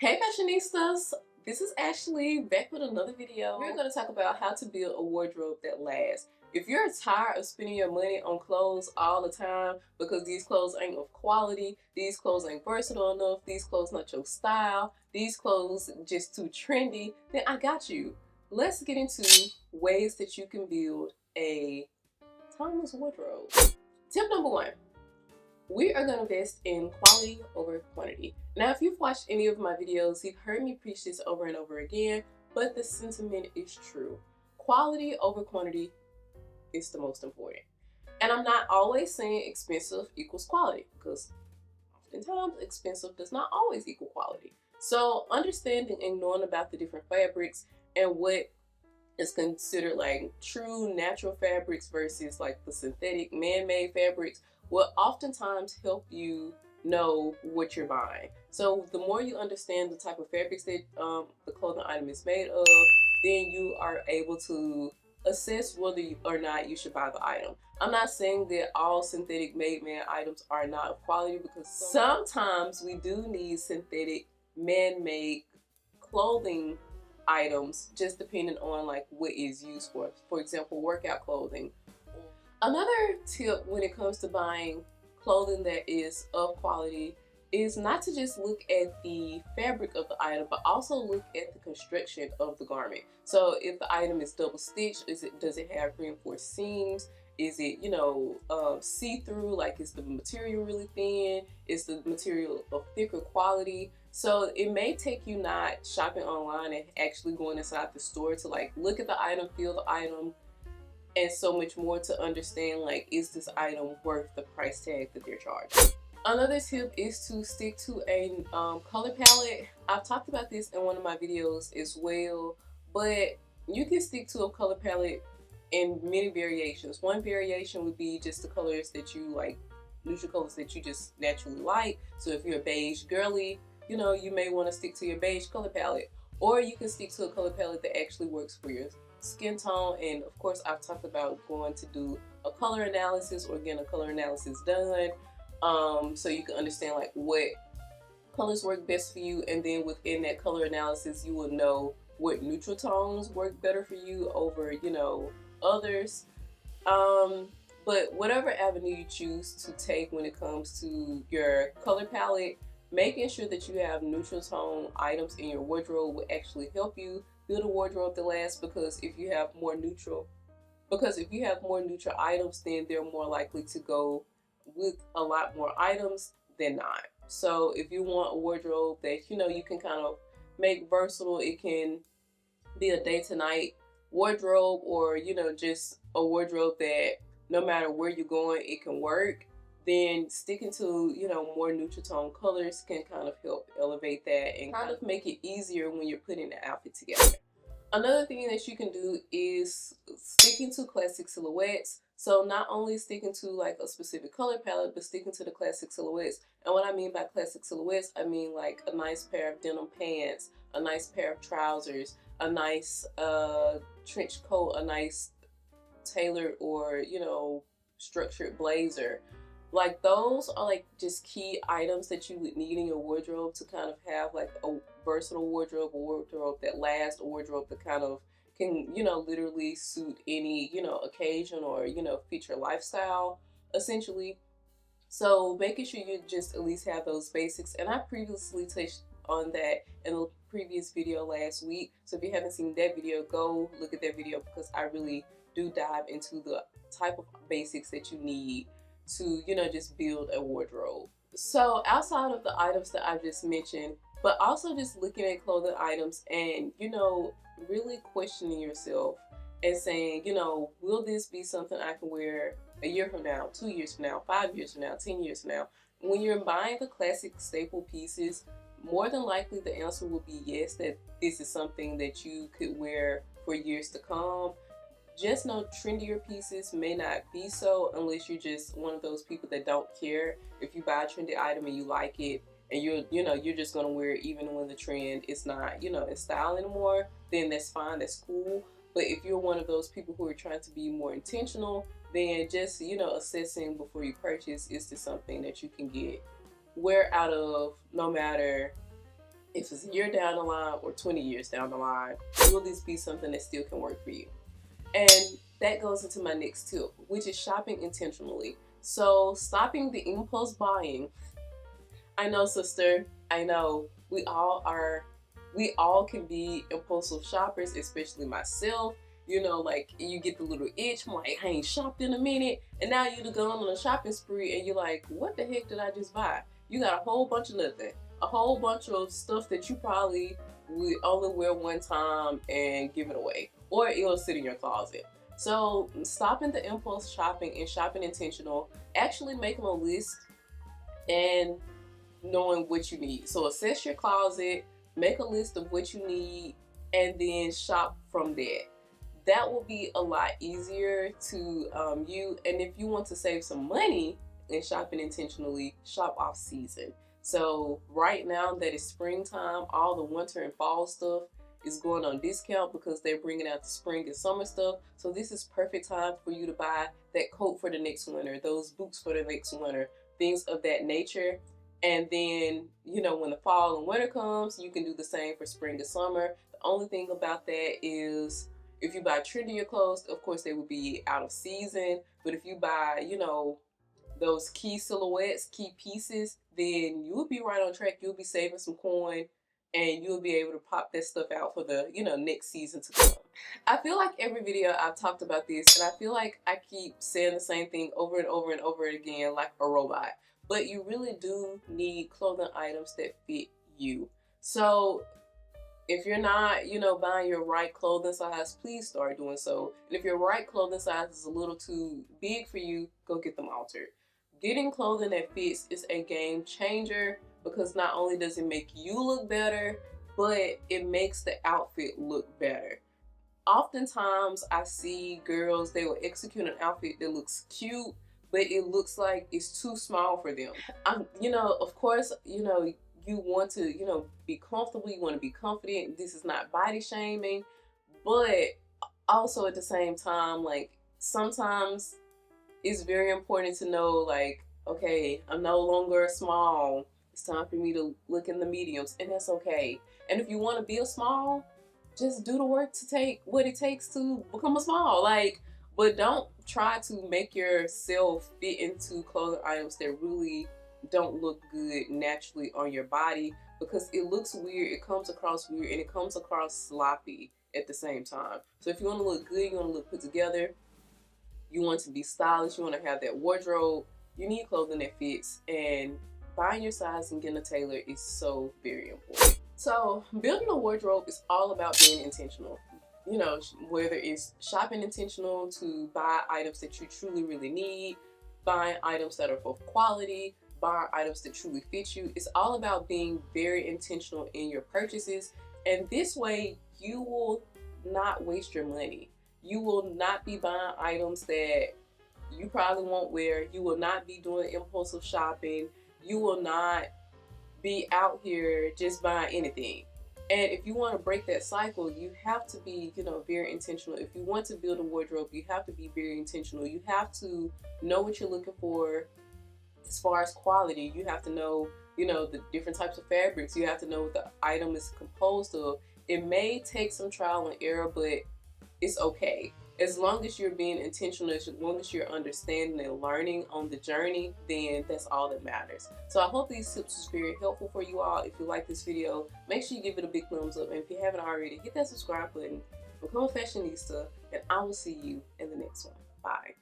Hey Fashionistas, this is Ashley back with another video. We're going to talk about how to build a wardrobe that lasts. If you're tired of spending your money on clothes all the time because these clothes ain't of quality, these clothes ain't versatile enough, these clothes not your style, these clothes just too trendy, then I got you. Let's get into ways that you can build a timeless wardrobe. Tip number one. We are going to invest in quality over quantity. Now, if you've watched any of my videos, you've heard me preach this over and over again, but the sentiment is true. Quality over quantity is the most important. And I'm not always saying expensive equals quality, because oftentimes expensive does not always equal quality. So understanding and knowing about the different fabrics and what is considered like true natural fabrics versus like the synthetic man-made fabrics will oftentimes help you know what you're buying. So the more you understand the type of fabrics that the clothing item is made of, then you are able to assess whether or not you should buy the item. I'm not saying that all synthetic made man items are not of quality, because sometimes we do need synthetic man-made clothing items, just depending on like what is used for. For example, workout clothing. Another tip when it comes to buying clothing that is of quality is not to just look at the fabric of the item, but also look at the construction of the garment. So if the item is double stitched, does it have reinforced seams? Is it, see-through? Like, is the material really thin? Is the material of thicker quality? So it may take you not shopping online and actually going inside the store to like look at the item, feel the item, and so much more to understand like, is this item worth the price tag that they're charging? Another tip is to stick to a color palette. I've talked about this in one of my videos as well, but you can stick to a color palette in many variations. One variation would be just the colors that you like, neutral colors that you just naturally like. So if you're a beige girly, you may want to stick to your beige color palette, or you can stick to a color palette that actually works for your skin tone. And of course, I've talked about going to do a color analysis or getting a color analysis done, so you can understand like what colors work best for you, and then within that color analysis you will know what neutral tones work better for you over others. But whatever avenue you choose to take when it comes to your color palette, making sure that you have neutral tone items in your wardrobe will actually help you build a wardrobe that lasts, because if you have more neutral items, then they're more likely to go with a lot more items than not. So if you want a wardrobe that you can kind of make versatile, it can be a day to night wardrobe, or just a wardrobe that no matter where you're going it can work, then sticking to more neutral tone colors can kind of help elevate that and kind of make it easier when you're putting the outfit together. Another thing that you can do is sticking to classic silhouettes. So not only sticking to like a specific color palette, but sticking to the classic silhouettes. And what I mean by classic silhouettes, I mean like a nice pair of denim pants, a nice pair of trousers, a nice trench coat, a nice tailored or structured blazer. Like, those are like just key items that you would need in your wardrobe to kind of have like a versatile wardrobe, a wardrobe that lasts, a wardrobe that kind of can literally suit any occasion or fit your lifestyle essentially. So making sure you just at least have those basics, and I previously touched on that in the previous video last week. So if you haven't seen that video, go look at that video, because I really do dive into the type of basics that you need to just build a wardrobe. So outside of the items that I just mentioned, but also just looking at clothing items and really questioning yourself and saying, will this be something I can wear a year from now, 2 years from now, 5 years from now, 10 years from now? When you're buying the classic staple pieces, more than likely the answer will be yes, that this is something that you could wear for years to come. Just know trendier pieces may not be so, unless you're just one of those people that don't care. If you buy a trendy item and you like it, and you're just gonna wear it even when the trend is not in style anymore, then that's fine, that's cool. But if you're one of those people who are trying to be more intentional, then just assessing before you purchase, is this something that you can get wear out of no matter if it's a year down the line or 20 years down the line, will this be something that still can work for you? And that goes into my next tip, which is shopping intentionally. So stopping the impulse buying. I know, sister, I know we all can be impulsive shoppers, especially myself. You know, like you get the little itch, I'm like, I ain't shopped in a minute, and now you've gone on a shopping spree and you're like, what the heck did I just buy? You got a whole bunch of nothing. A whole bunch of stuff that you probably would only wear one time and give it away. Or it'll sit in your closet. So stopping the impulse shopping and shopping intentional, actually making a list and knowing what you need. So assess your closet, make a list of what you need, and then shop from there. That will be a lot easier to you. And if you want to save some money in shopping intentionally, shop off season. So right now that it's springtime, all the winter and fall stuff is going on discount because they're bringing out the spring and summer stuff. So this is perfect time for you to buy that coat for the next winter, those boots for the next winter, things of that nature. And then, you know, when the fall and winter comes, you can do the same for spring and summer. The only thing about that is if you buy trendier clothes, of course they will be out of season. But if you buy, you know, those key silhouettes, key pieces, then you'll be right on track. You'll be saving some coin and you'll be able to pop that stuff out for the, you know, next season to come. I feel like every video I've talked about this, and I feel like I keep saying the same thing over and over and over again like a robot. But you really do need clothing items that fit you. So if you're not, you know, buying your right clothing size, please start doing so. And if your right clothing size is a little too big for you, go get them altered. Getting clothing that fits is a game changer because not only does it make you look better, but it makes the outfit look better. Oftentimes I see girls, they will execute an outfit that looks cute, but it looks like it's too small for them. You know, of course, you know, you want to, you know, be comfortable, you want to be confident. This is not body shaming, but also at the same time, like sometimes it's very important to know, like, okay, I'm no longer small. It's time for me to look in the mediums, and that's okay. And if you want to be a small, just do the work to take what it takes to become a small. Like, but don't try to make yourself fit into clothing items that really don't look good naturally on your body, because it looks weird, it comes across weird, and it comes across sloppy at the same time. So if you want to look good, you want to look put together, you want to be stylish, you want to have that wardrobe, you need clothing that fits, and buying your size and getting a tailor is so very important. So building a wardrobe is all about being intentional. You know, whether it's shopping intentional to buy items that you truly really need, buying items that are of quality, buying items that truly fit you. It's all about being very intentional in your purchases, and this way you will not waste your money. You will not be buying items that you probably won't wear. You will not be doing impulsive shopping. You will not be out here just buying anything. And if you want to break that cycle, you have to be, you know, very intentional. If you want to build a wardrobe, you have to be very intentional. You have to know what you're looking for as far as quality. You have to know, you know, the different types of fabrics. You have to know what the item is composed of. It may take some trial and error, but it's okay. As long as you're being intentional, as long as you're understanding and learning on the journey, then that's all that matters. So I hope these tips was very helpful for you all. If you like this video, make sure you give it a big thumbs up. And if you haven't already, hit that subscribe button, become a fashionista, and I will see you in the next one. Bye.